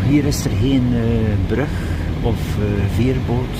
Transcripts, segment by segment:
Hier is er geen brug of veerboot.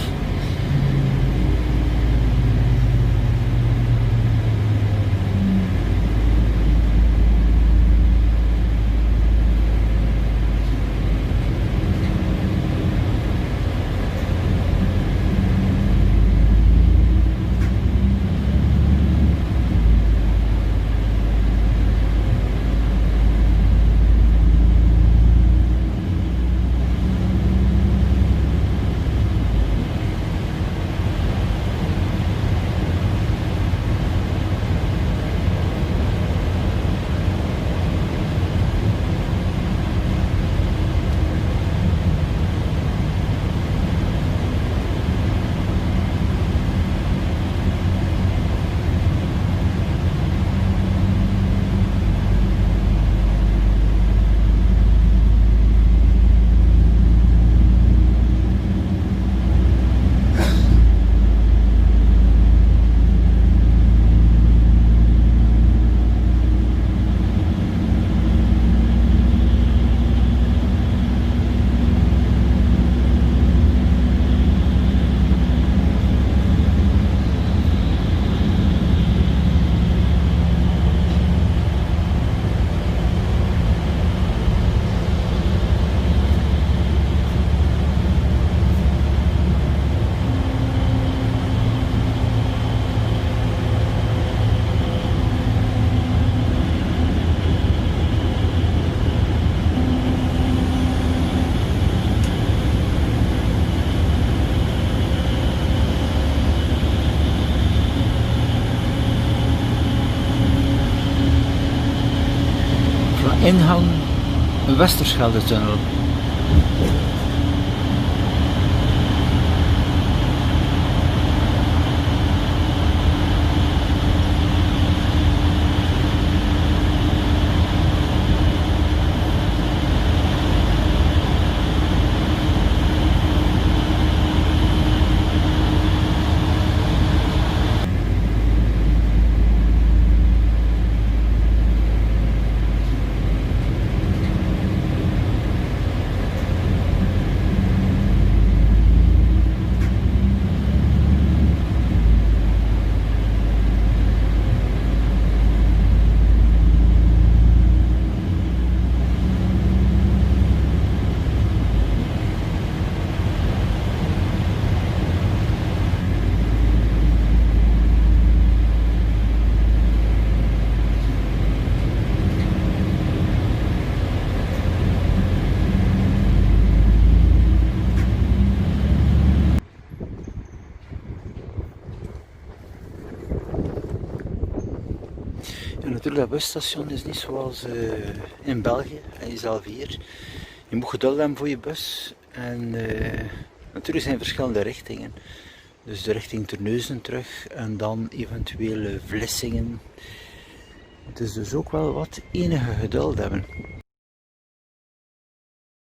Ingang Westerschelde-tunnel. En natuurlijk, dat busstation is niet zoals in België, en jezelf hier. Je moet geduld hebben voor je bus. En natuurlijk zijn er verschillende richtingen. Dus de richting Terneuzen terug en dan eventueel Vlissingen. Het is dus ook wel wat enige geduld hebben.